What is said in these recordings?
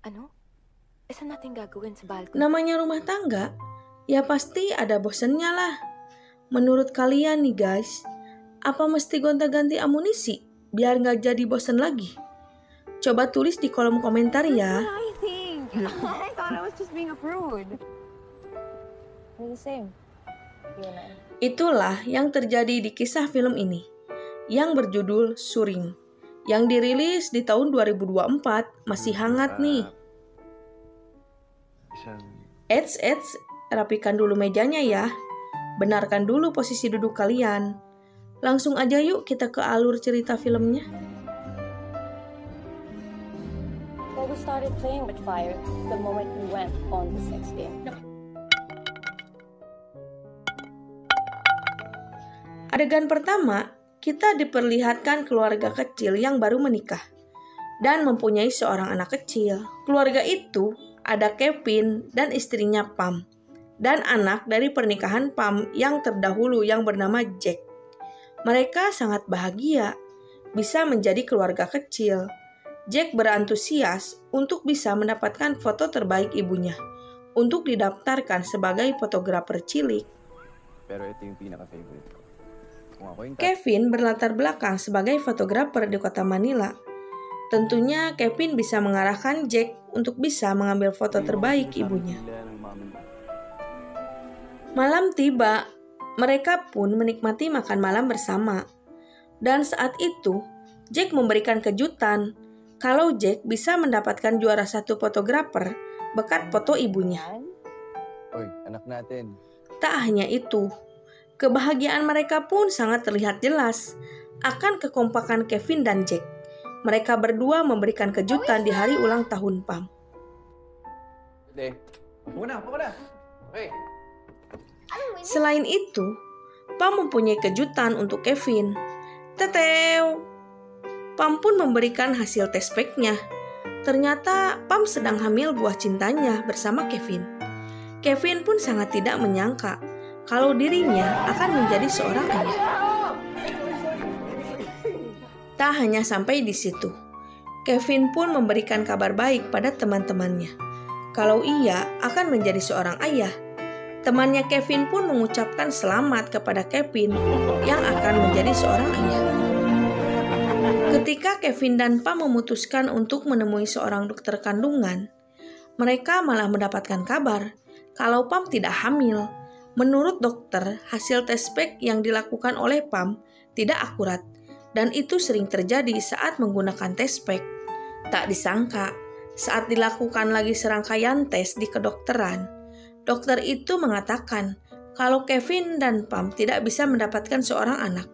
Ano? Saan natin gagawin sa balcony? Namanya rumah tangga, ya pasti ada bosennya lah. Menurut kalian nih guys, apa mesti gonta-ganti amunisi biar nggak jadi bosen lagi? Coba tulis di kolom komentar ya. I think. I thought I was just being a prude. We're the same. You and I. Itulah yang terjadi di kisah film ini, yang berjudul Suring, yang dirilis di tahun 2024, masih hangat nih. Eits, rapikan dulu mejanya ya. Benarkan dulu posisi duduk kalian. Langsung aja yuk kita ke alur cerita filmnya. Well, we started playing with fire the moment we went on the sex day. Adegan pertama, kita diperlihatkan keluarga kecil yang baru menikah dan mempunyai seorang anak kecil. Keluarga itu ada Kevin dan istrinya Pam, dan anak dari pernikahan Pam yang terdahulu yang bernama Jack. Mereka sangat bahagia bisa menjadi keluarga kecil. Jack berantusias untuk bisa mendapatkan foto terbaik ibunya untuk didaftarkan sebagai fotografer cilik. Pero ito yung pinaka-favorite ko. Kevin berlatar belakang sebagai fotografer di kota Manila. Tentunya Kevin bisa mengarahkan Jack untuk bisa mengambil foto terbaik ibunya. Malam tiba, mereka pun menikmati makan malam bersama. Dan saat itu, Jack memberikan kejutan kalau Jack bisa mendapatkan juara satu fotografer berkat foto ibunya. Oy, anak natin. Tak hanya itu, kebahagiaan mereka pun sangat terlihat jelas akan kekompakan Kevin dan Jack. Mereka berdua memberikan kejutan di hari ulang tahun Pam. Okay. Selain itu, Pam mempunyai kejutan untuk Kevin. Tetew! Pam pun memberikan hasil tes pack-nya. Ternyata Pam sedang hamil buah cintanya bersama Kevin. Kevin pun sangat tidak menyangka kalau dirinya akan menjadi seorang ayah. Tak hanya sampai di situ, Kevin pun memberikan kabar baik pada teman-temannya kalau ia akan menjadi seorang ayah. Temannya Kevin pun mengucapkan selamat kepada Kevin yang akan menjadi seorang ayah. Ketika Kevin dan Pam memutuskan untuk menemui seorang dokter kandungan, mereka malah mendapatkan kabar kalau Pam tidak hamil. Menurut dokter, hasil tes pack yang dilakukan oleh Pam tidak akurat, dan itu sering terjadi saat menggunakan tes pack. Tak disangka, saat dilakukan lagi serangkaian tes di kedokteran, dokter itu mengatakan kalau Kevin dan Pam tidak bisa mendapatkan seorang anak,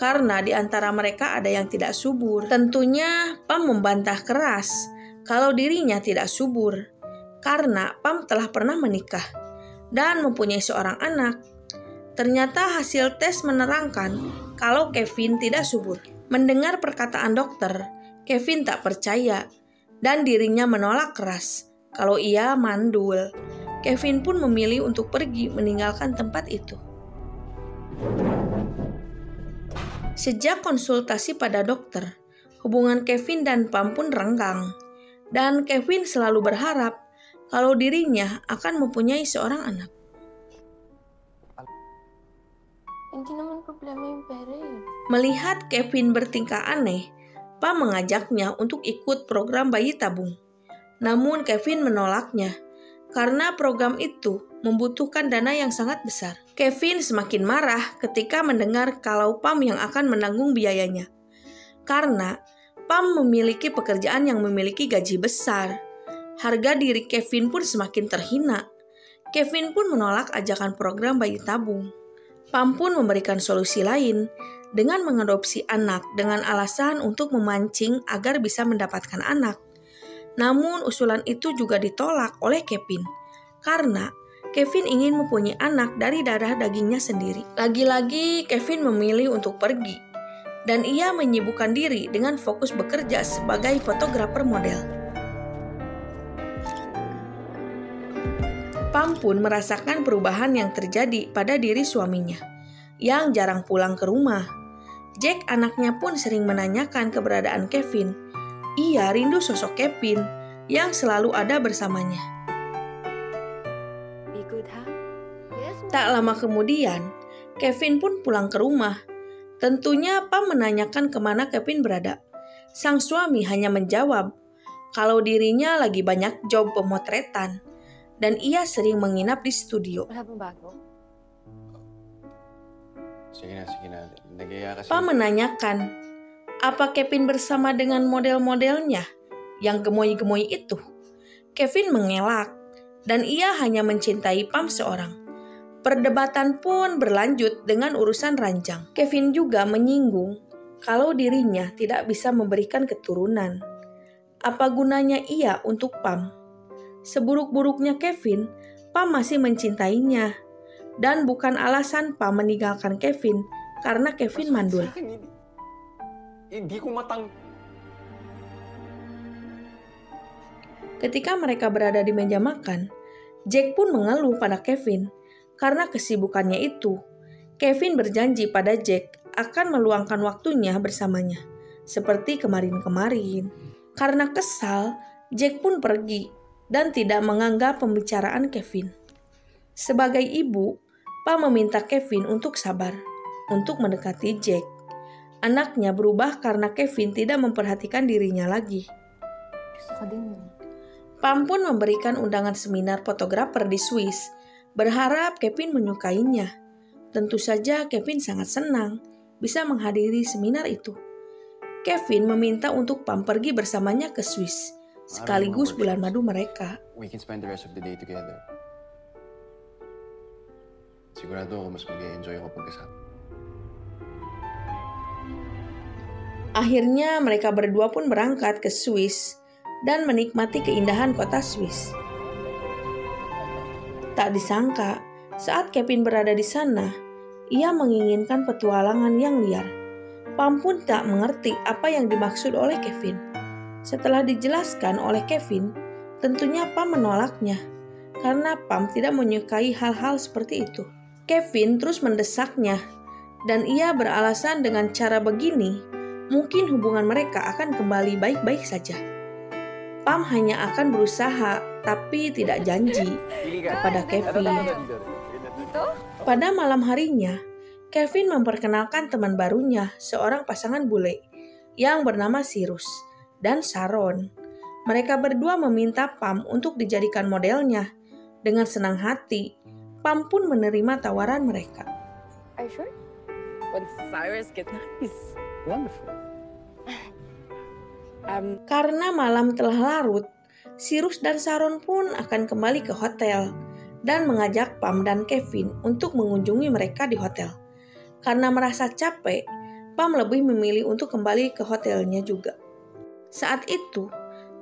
karena di antara mereka ada yang tidak subur. Tentunya Pam membantah keras kalau dirinya tidak subur, karena Pam telah pernah menikah dan mempunyai seorang anak. Ternyata hasil tes menerangkan kalau Kevin tidak subur. Mendengar perkataan dokter, Kevin tak percaya dan dirinya menolak keras kalau ia mandul. Kevin pun memilih untuk pergi meninggalkan tempat itu. Sejak konsultasi pada dokter, hubungan Kevin dan Pam pun renggang. Dan Kevin selalu berharap kalau dirinya akan mempunyai seorang anak. Hindi naman problema yung pera eh. Melihat Kevin bertingkah aneh, Pam mengajaknya untuk ikut program bayi tabung. Namun Kevin menolaknya karena program itu membutuhkan dana yang sangat besar. Kevin semakin marah ketika mendengar kalau Pam yang akan menanggung biayanya. Karena Pam memiliki pekerjaan yang memiliki gaji besar. Harga diri Kevin pun semakin terhina. Kevin pun menolak ajakan program bayi tabung. Pam pun memberikan solusi lain dengan mengadopsi anak dengan alasan untuk memancing agar bisa mendapatkan anak. Namun usulan itu juga ditolak oleh Kevin karena Kevin ingin mempunyai anak dari darah dagingnya sendiri. Lagi-lagi Kevin memilih untuk pergi dan ia menyibukkan diri dengan fokus bekerja sebagai fotografer model. Pam pun merasakan perubahan yang terjadi pada diri suaminya, yang jarang pulang ke rumah. Jack anaknya pun sering menanyakan keberadaan Kevin. Ia rindu sosok Kevin, yang selalu ada bersamanya. Be good, huh? Yes, Tak lama kemudian, Kevin pun pulang ke rumah. Tentunya Pam menanyakan kemana Kevin berada. Sang suami hanya menjawab kalau dirinya lagi banyak job pemotretan dan ia sering menginap di studio. What happened back home? Sige na. Nag-iaya kasi. Pam menanyakan, apa Kevin bersama dengan model-modelnya yang gemoy-gemoy itu? Kevin mengelak dan ia hanya mencintai Pam seorang. Perdebatan pun berlanjut dengan urusan ranjang. Kevin juga menyinggung kalau dirinya tidak bisa memberikan keturunan. Apa gunanya ia untuk Pam? Seburuk-buruknya Kevin, Pam masih mencintainya. Dan bukan alasan Pam meninggalkan Kevin karena Kevin mandul. Sa akin, hindi ko Ketika mereka berada di meja makan, Jack pun mengeluh pada Kevin karena kesibukannya itu. Kevin berjanji pada Jack akan meluangkan waktunya bersamanya, seperti kemarin-kemarin. Karena kesal, Jack pun pergi dan tidak menganggap pembicaraan Kevin. Sebagai ibu, Pam meminta Kevin untuk sabar, untuk mendekati Jack. Anaknya berubah karena Kevin tidak memperhatikan dirinya lagi. Gusto ko din yun. Pam pun memberikan undangan seminar fotografer di Swiss, berharap Kevin menyukainya. Tentu saja Kevin sangat senang bisa menghadiri seminar itu. Kevin meminta untuk Pam pergi bersamanya ke Swiss, sekaligus bulan madu mereka. We can spend the rest of the day together. Sigurado ako mas mag-enjoy ako pagkasama. Akhirnya mereka berdua pun berangkat ke Swiss dan menikmati keindahan kota Swiss. Tak disangka, saat Kevin berada di sana, ia menginginkan petualangan yang liar. Pam pun tak mengerti apa yang dimaksud oleh Kevin. Setelah dijelaskan oleh Kevin, tentunya Pam menolaknya karena Pam tidak menyukai hal-hal seperti itu. Kevin terus mendesaknya dan ia beralasan dengan cara begini, mungkin hubungan mereka akan kembali baik-baik saja. Pam hanya akan berusaha tapi tidak janji kepada Kevin. Pada malam harinya, Kevin memperkenalkan teman barunya, seorang pasangan bule yang bernama Cyrus dan Sharon. Mereka berdua meminta Pam untuk dijadikan modelnya. Dengan senang hati, Pam pun menerima tawaran mereka. Are you sure? When Cyrus gets nice. Wonderful. Karena malam telah larut, Cyrus dan Sharon pun akan kembali ke hotel dan mengajak Pam dan Kevin untuk mengunjungi mereka di hotel. Karena merasa capek, Pam lebih memilih untuk kembali ke hotelnya juga. Saat itu,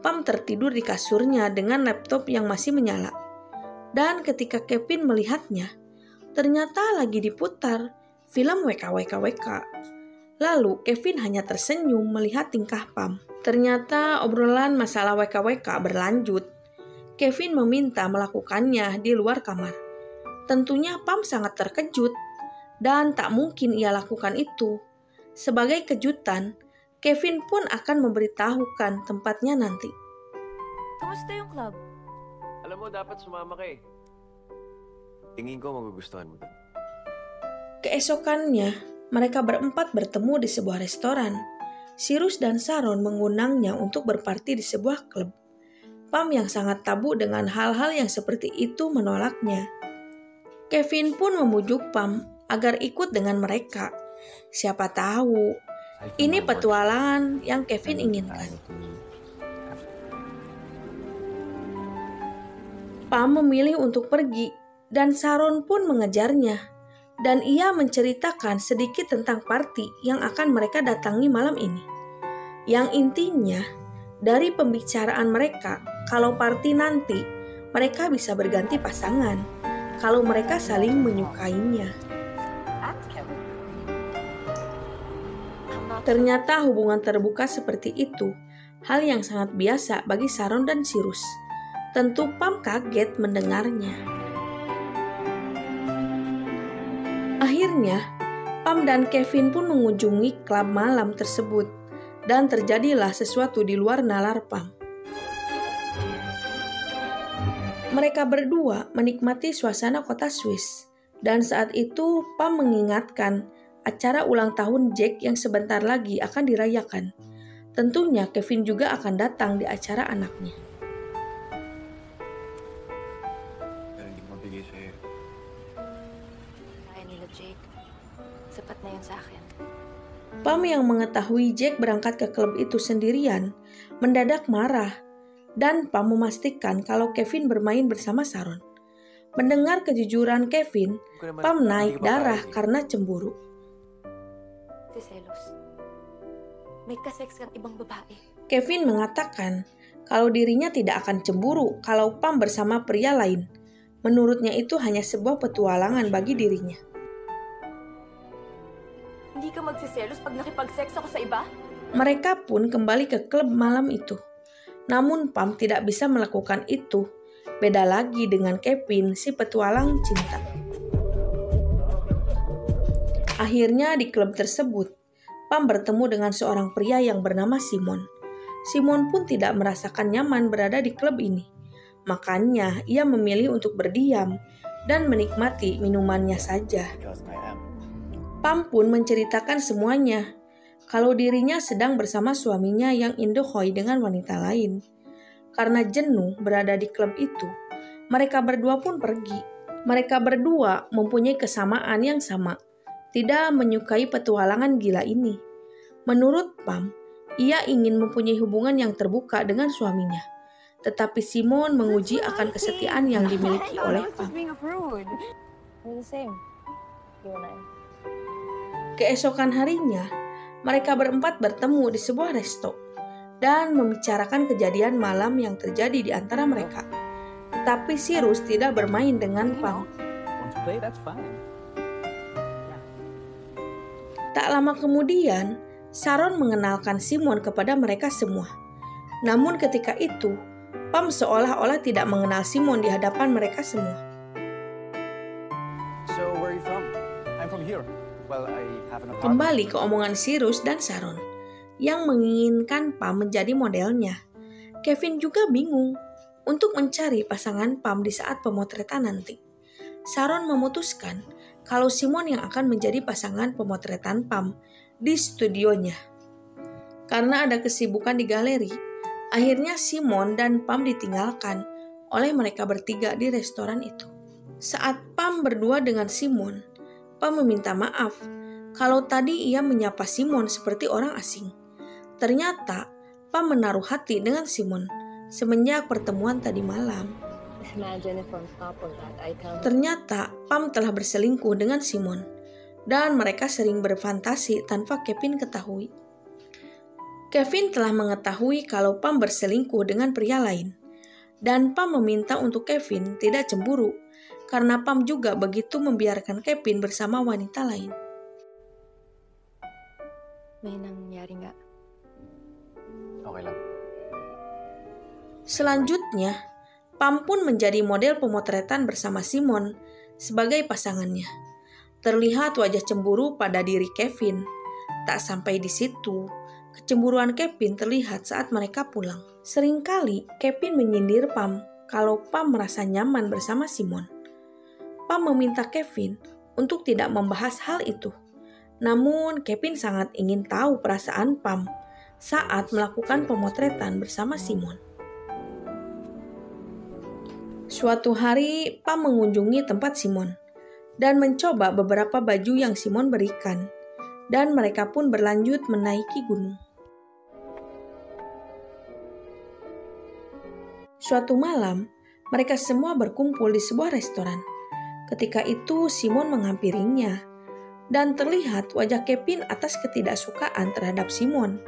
Pam tertidur di kasurnya dengan laptop yang masih menyala. Dan ketika Kevin melihatnya, ternyata lagi diputar film WKWKWK. Lalu Kevin hanya tersenyum melihat tingkah Pam. Ternyata obrolan masalah WKWK berlanjut. Kevin meminta melakukannya di luar kamar. Tentunya Pam sangat terkejut dan tak mungkin ia lakukan itu. Sebagai kejutan, Kevin pun akan memberitahukan tempatnya nanti. Kamusta yung club? Alam mo, dapat sumama ka eh. Tingin ko magugustuhan mo dun. Keesokannya, mereka berempat bertemu di sebuah restoran. Cyrus dan Sharon mengundangnya untuk berparti di sebuah klub. Pam yang sangat tabu dengan hal-hal yang seperti itu menolaknya. Kevin pun memujuk Pam agar ikut dengan mereka. Siapa tahu, ini petualangan yang Kevin inginkan. Pam memilih untuk pergi dan Sharon pun mengejarnya. Dan ia menceritakan sedikit tentang party yang akan mereka datangi malam ini. Yang intinya, dari pembicaraan mereka, kalau party nanti, mereka bisa berganti pasangan. Kalau mereka saling menyukainya. Ternyata hubungan terbuka seperti itu, hal yang sangat biasa bagi Sharon dan Cyrus. Tentu Pam kaget mendengarnya. Akhirnya, Pam dan Kevin pun mengunjungi klub malam tersebut dan terjadilah sesuatu di luar nalar Pam. Mereka berdua menikmati suasana kota Swiss. Dan saat itu Pam mengingatkan acara ulang tahun Jack yang sebentar lagi akan dirayakan. Tentunya Kevin juga akan datang di acara anaknya. Pero hindi ko mabigay sa'yo. Kaya nila, Jake. Sapat na yun sa akin. Pam yang mengetahui Jack berangkat ke klub itu sendirian, mendadak marah. Dan Pam memastikan kalau Kevin bermain bersama Sharon. Mendengar kejujuran Kevin, Pam naik darah karena cemburu. Si Selos. May kasex kang ibang babae. Kevin mengatakan kalau dirinya tidak akan cemburu kalau Pam bersama pria lain. Menurutnya itu hanya sebuah petualangan bagi dirinya. Hindi ka magsiselos pag nakipag-sex ako sa iba? Mereka pun kembali ke klub malam itu. Namun Pam tidak bisa melakukan itu. Beda lagi dengan Kevin, si petualang cinta. Akhirnya di klub tersebut, Pam bertemu dengan seorang pria yang bernama Simon. Simon pun tidak merasakan nyaman berada di klub ini. Makanya ia memilih untuk berdiam dan menikmati minumannya saja. Pam pun menceritakan semuanya. Kalau dirinya sedang bersama suaminya yang indohoi dengan wanita lain. Karena jenuh berada di klub itu, mereka berdua pun pergi. Mereka berdua mempunyai kesamaan yang sama, tidak menyukai petualangan gila ini. Menurut Pam, ia ingin mempunyai hubungan yang terbuka dengan suaminya. Tetapi Simon menguji akan kesetiaan yang dimiliki oleh Pam. Keesokan harinya, mereka berempat bertemu di sebuah resto dan membicarakan kejadian malam yang terjadi di antara mereka. Tetapi Cyrus tidak bermain dengan Pam. Tak lama kemudian, Sharon mengenalkan Simon kepada mereka semua. Namun ketika itu, Pam seolah-olah tidak mengenal Simon di hadapan mereka semua. So, where are you from? I'm from here. Well, I have an apartment. Kembali ke omongan Cyrus dan Sharon yang menginginkan Pam menjadi modelnya. Kevin juga bingung untuk mencari pasangan Pam di saat pemotretan nanti. Sharon memutuskan kalau Simon yang akan menjadi pasangan pemotretan Pam di studionya. Karena ada kesibukan di galeri, akhirnya Simon dan Pam ditinggalkan oleh mereka bertiga di restoran itu. Saat Pam berdua dengan Simon, Pam meminta maaf kalau tadi ia menyapa Simon seperti orang asing. Ternyata Pam menaruh hati dengan Simon semenjak pertemuan tadi malam. Ternyata Pam telah berselingkuh dengan Simon dan mereka sering berfantasi tanpa Kevin ketahui. Kevin telah mengetahui kalau Pam berselingkuh dengan pria lain dan Pam meminta untuk Kevin tidak cemburu karena Pam juga begitu membiarkan Kevin bersama wanita lain. May nangyari nga. Okay lang. Selanjutnya, Pam pun menjadi model pemotretan bersama Simon sebagai pasangannya. Terlihat wajah cemburu pada diri Kevin. Tak sampai di situ, kecemburuan Kevin terlihat saat mereka pulang. Seringkali Kevin menyindir Pam kalau Pam merasa nyaman bersama Simon. Pam meminta Kevin untuk tidak membahas hal itu. Namun Kevin sangat ingin tahu perasaan Pam saat melakukan pemotretan bersama Simon. Suatu hari Pam mengunjungi tempat Simon dan mencoba beberapa baju yang Simon berikan. Dan mereka pun berlanjut menaiki gunung. Suatu malam, mereka semua berkumpul di sebuah restoran. Ketika itu Simon menghampirinya dan terlihat wajah Kevin atas ketidaksukaan terhadap Simon.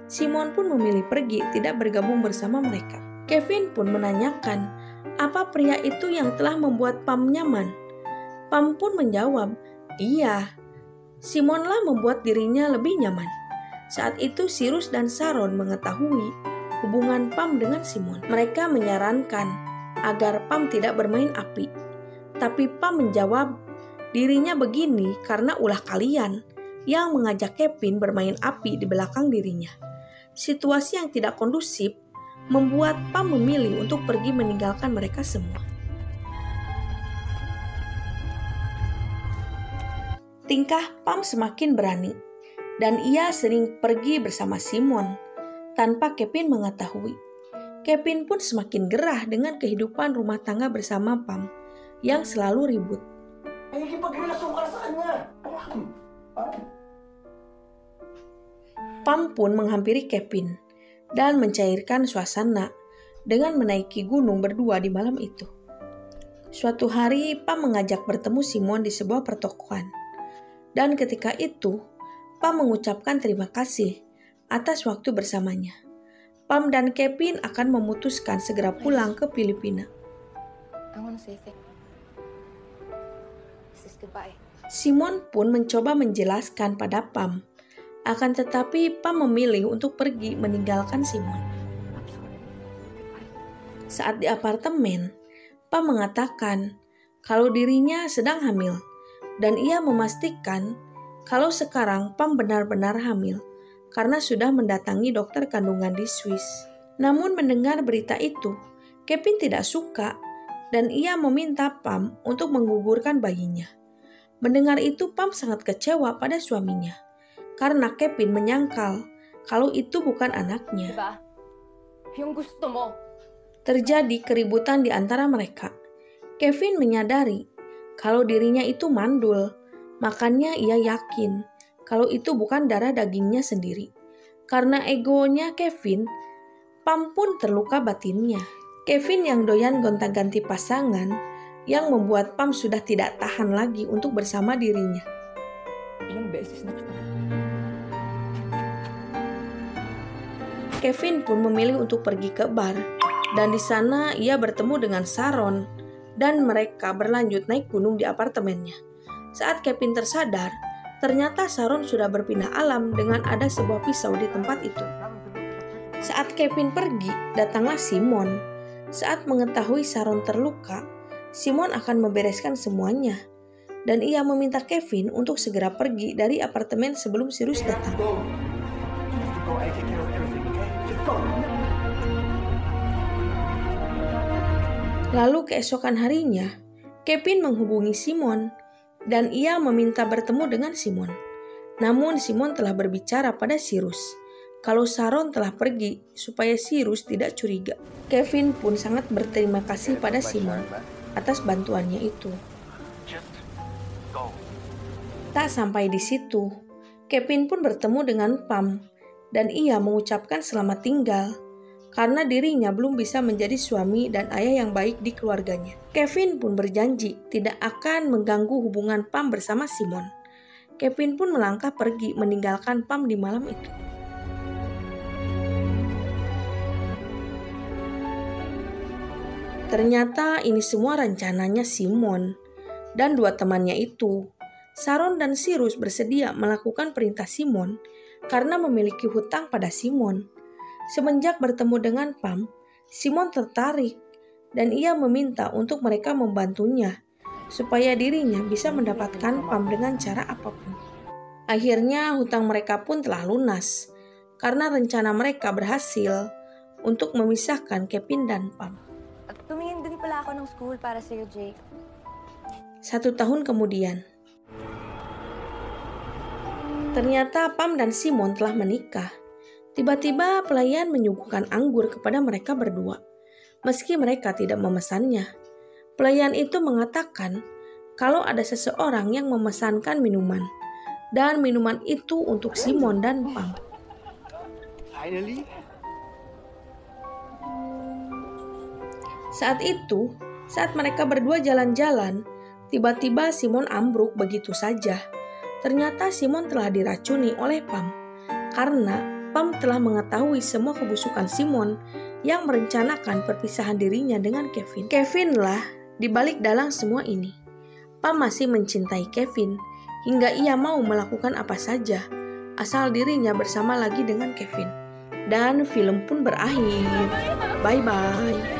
Simon pun memilih pergi tidak bergabung bersama mereka. Kevin pun menanyakan apa pria itu yang telah membuat Pam nyaman. Pam pun menjawab, iya, Simonlah membuat dirinya lebih nyaman. Saat itu Cyrus dan Sharon mengetahui hubungan Pam dengan Simon. Mereka menyarankan agar Pam tidak bermain api. Tapi Pam menjawab dirinya begini karena ulah kalian yang mengajak Kevin bermain api di belakang dirinya. Situasi yang tidak kondusif membuat Pam memilih untuk pergi meninggalkan mereka semua. Tingkah Pam semakin berani, dan ia sering pergi bersama Simon tanpa Kevin mengetahui. Kevin pun semakin gerah dengan kehidupan rumah tangga bersama Pam yang selalu ribut. Pam pun menghampiri Kevin dan mencairkan suasana dengan menaiki gunung berdua di malam itu. Suatu hari Pam mengajak bertemu Simon di sebuah pertokoan. Dan ketika itu, Pam mengucapkan terima kasih atas waktu bersamanya. Pam dan Kevin akan memutuskan segera pulang ke Filipina. I want to say thank you. This is goodbye. Simon pun mencoba menjelaskan pada Pam. Akan tetapi Pam memilih untuk pergi meninggalkan Simon. I'm sorry. Goodbye. Saat di apartemen, Pam mengatakan kalau dirinya sedang hamil. Dan ia memastikan kalau sekarang Pam benar-benar hamil karena sudah mendatangi dokter kandungan di Swiss. Namun mendengar berita itu, Kevin tidak suka dan ia meminta Pam untuk menggugurkan bayinya. Mendengar itu Pam sangat kecewa pada suaminya karena Kevin menyangkal kalau itu bukan anaknya. Diba? Yung gusto mo. Terjadi keributan di antara mereka. Kevin menyadari kalau dirinya itu mandul, makanya ia yakin kalau itu bukan darah dagingnya sendiri. Karena egonya Kevin, Pam pun terluka batinnya. Kevin yang doyan gonta-ganti pasangan, yang membuat Pam sudah tidak tahan lagi untuk bersama dirinya. Ilang beses na kita. Kevin pun memilih untuk pergi ke bar, dan di sana ia bertemu dengan Sharon, dan mereka berlanjut naik gunung di apartemennya. Saat Kevin tersadar, ternyata Sharon sudah berpindah alam dengan ada sebuah pisau di tempat itu. Saat Kevin pergi, datanglah Simon. Saat mengetahui Sharon terluka, Simon akan membereskan semuanya. Dan ia meminta Kevin untuk segera pergi dari apartemen sebelum Cyrus datang. Lalu keesokan harinya, Kevin menghubungi Simon dan ia meminta bertemu dengan Simon. Namun Simon telah berbicara pada Cyrus kalau Sharon telah pergi supaya Cyrus tidak curiga. Kevin pun sangat berterima kasih pada Simon atas bantuannya itu. Tak sampai di situ, Kevin pun bertemu dengan Pam dan ia mengucapkan selamat tinggal karena dirinya belum bisa menjadi suami dan ayah yang baik di keluarganya. Kevin pun berjanji tidak akan mengganggu hubungan Pam bersama Simon. Kevin pun melangkah pergi meninggalkan Pam di malam itu. Ternyata ini semua rencananya Simon dan dua temannya itu. Sharon dan Cyrus bersedia melakukan perintah Simon karena memiliki hutang pada Simon. Semenjak bertemu dengan Pam, Simon tertarik dan ia meminta untuk mereka membantunya supaya dirinya bisa mendapatkan Pam dengan cara apapun. Akhirnya hutang mereka pun telah lunas karena rencana mereka berhasil untuk memisahkan Kevin dan Pam. At tumingin din pala ako ng school para sa'yo, Jake. 1 tahun kemudian, ternyata Pam dan Simon telah menikah. Tiba-tiba pelayan menyuguhkan anggur kepada mereka berdua, meski mereka tidak memesannya. Pelayan itu mengatakan kalau ada seseorang yang memesankan minuman, dan minuman itu untuk Simon dan Pam. Finally? Saat itu, saat mereka berdua jalan-jalan, tiba-tiba Simon ambruk begitu saja. Ternyata Simon telah diracuni oleh Pam, karena Pam telah mengetahui semua kebusukan Simon yang merencanakan perpisahan dirinya dengan Kevin. Kevinlah di balik dalang semua ini. Pam masih mencintai Kevin hingga ia mau melakukan apa saja asal dirinya bersama lagi dengan Kevin. Dan film pun berakhir. Bye-bye.